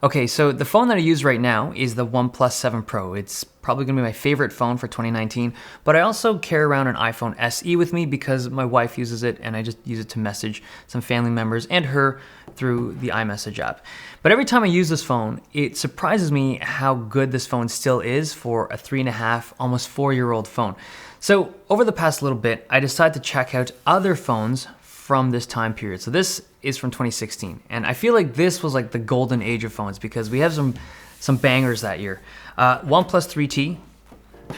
Okay, so the phone that I use right now is the OnePlus 7 Pro. It's probably gonna be my favorite phone for 2019, but I also carry around an iPhone SE with me because my wife uses it and I just use it to message some family members and her through the iMessage app. But every time I use this phone, it surprises me how good this phone still is for a 3.5, almost 4-year-old phone. So over the past little bit, I decided to check out other phones from this time period. So this is from 2016, and I feel like this was like the golden age of phones because we have some bangers that year. OnePlus 3T,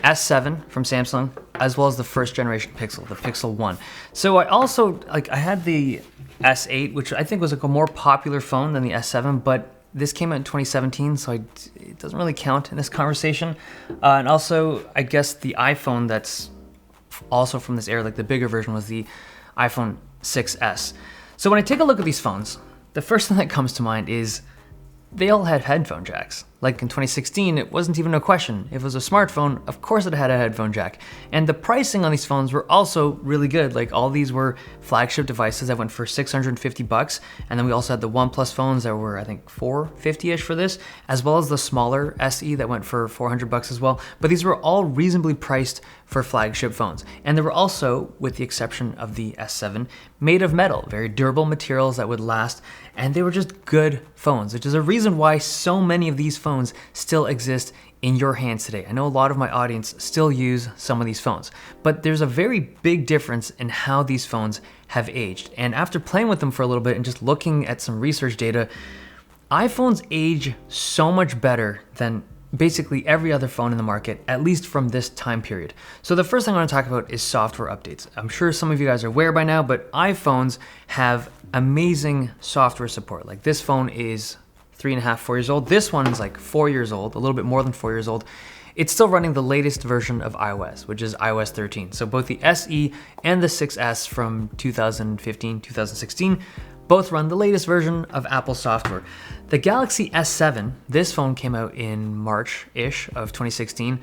S7 from Samsung, as well as the first generation Pixel, the Pixel 1. So I had the S8, which I think was like a more popular phone than the S7, but this came out in 2017, so it doesn't really count in this conversation. And also, I guess the iPhone that's also from this era, like the bigger version, was the iPhone 6S. So when I take a look at these phones, the first thing that comes to mind is they all had headphone jacks. Like in 2016, it wasn't even a question. If it was a smartphone, of course it had a headphone jack. And the pricing on these phones were also really good. Like all these were flagship devices that went for $650. And then we also had the OnePlus phones that were, I think, $450-ish for this, as well as the smaller SE that went for $400 as well. But these were all reasonably priced for flagship phones. And they were also, with the exception of the S7, made of metal, very durable materials that would last. And they were just good phones, which is a reason why so many of these phones still exist in your hands today. I know a lot of my audience still use some of these phones, but there's a very big difference in how these phones have aged. And after playing with them for a little bit and just looking at some research data, iPhones age so much better than basically every other phone in the market, at least from this time period. So the first thing I want to talk about is software updates. I'm sure some of you guys are aware by now, but iPhones have amazing software support. Like this phone is 3.5, 4 years old. This one is like 4 years old, a little bit more than 4 years old. It's still running the latest version of iOS, which is iOS 13. So both the SE and the 6S from 2015, 2016, both run the latest version of Apple software. The Galaxy S7, this phone came out in March-ish of 2016.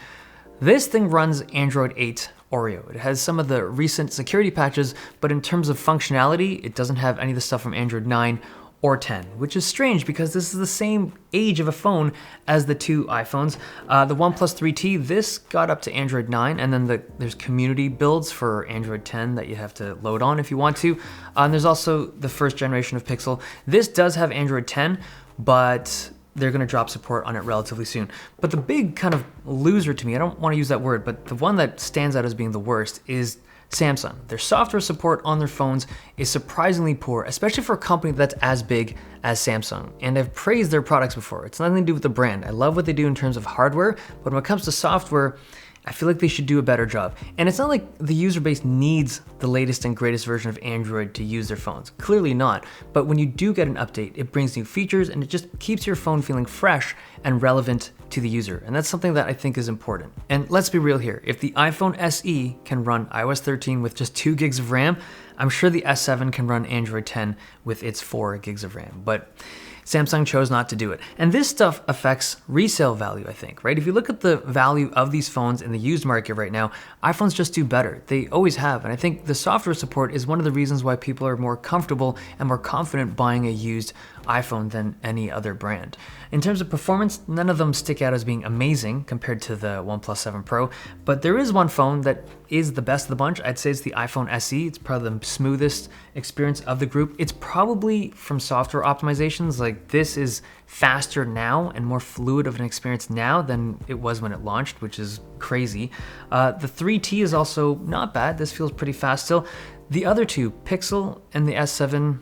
This thing runs Android 8 Oreo. It has some of the recent security patches, but in terms of functionality, it doesn't have any of the stuff from Android 9 or 10, which is strange because this is the same age of a phone as the two iPhones. The OnePlus 3T, this got up to Android 9, and then there's community builds for Android 10 that you have to load on if you want to. And there's also the first generation of Pixel. This does have Android 10, but they're gonna drop support on it relatively soon. But the big kind of loser to me, I don't wanna use that word, but the one that stands out as being the worst is Samsung. Their software support on their phones is surprisingly poor, especially for a company that's as big as Samsung. And I've praised their products before. It's nothing to do with the brand. I love what they do in terms of hardware, but when it comes to software, I feel like they should do a better job. And it's not like the user base needs the latest and greatest version of Android to use their phones. Clearly not. But when you do get an update, it brings new features and it just keeps your phone feeling fresh and relevant to the user. And that's something that I think is important. And let's be real here. If the iPhone SE can run iOS 13 with just 2 gigs of RAM, I'm sure the S7 can run Android 10 with its 4 gigs of RAM. But Samsung chose not to do it. And this stuff affects resale value, I think, right? If you look at the value of these phones in the used market right now, iPhones just do better. They always have. And I think the software support is one of the reasons why people are more comfortable and more confident buying a used iPhone than any other brand. In terms of performance, none of them stick out as being amazing compared to the OnePlus 7 Pro, but there is one phone that is the best of the bunch. I'd say it's the iPhone SE. It's probably the smoothest experience of the group. It's probably from software optimizations. Like this is faster now and more fluid of an experience now than it was when it launched, which is crazy. The 3T is also not bad. This feels pretty fast still. The other two, Pixel and the S7,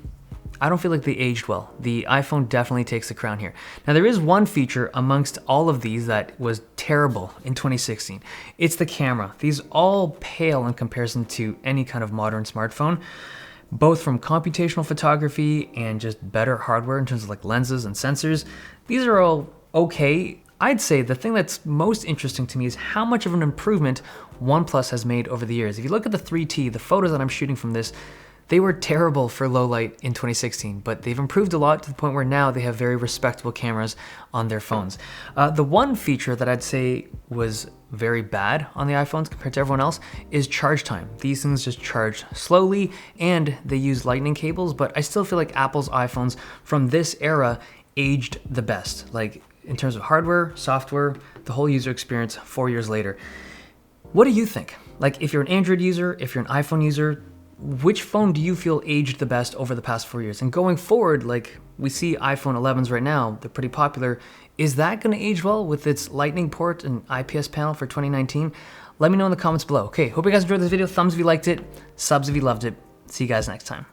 I don't feel like they aged well. The iPhone definitely takes the crown here. Now there is one feature amongst all of these that was terrible in 2016. It's the camera. These all pale in comparison to any kind of modern smartphone, both from computational photography and just better hardware in terms of like lenses and sensors. These are all okay. I'd say the thing that's most interesting to me is how much of an improvement OnePlus has made over the years. If you look at the 3T, the photos that I'm shooting from this, they were terrible for low light in 2016, but they've improved a lot to the point where now they have very respectable cameras on their phones. The one feature that I'd say was very bad on the iPhones compared to everyone else is charge time. These things just charge slowly and they use lightning cables, but I still feel like Apple's iPhones from this era aged the best, like in terms of hardware, software, the whole user experience 4 years later. What do you think? Like, if you're an Android user, if you're an iPhone user, which phone do you feel aged the best over the past 4 years? And going forward, like we see iPhone 11s right now, they're pretty popular. Is that going to age well with its Lightning port and IPS panel for 2019? Let me know in the comments below. Okay, hope you guys enjoyed this video. Thumbs if you liked it, subs if you loved it. See you guys next time.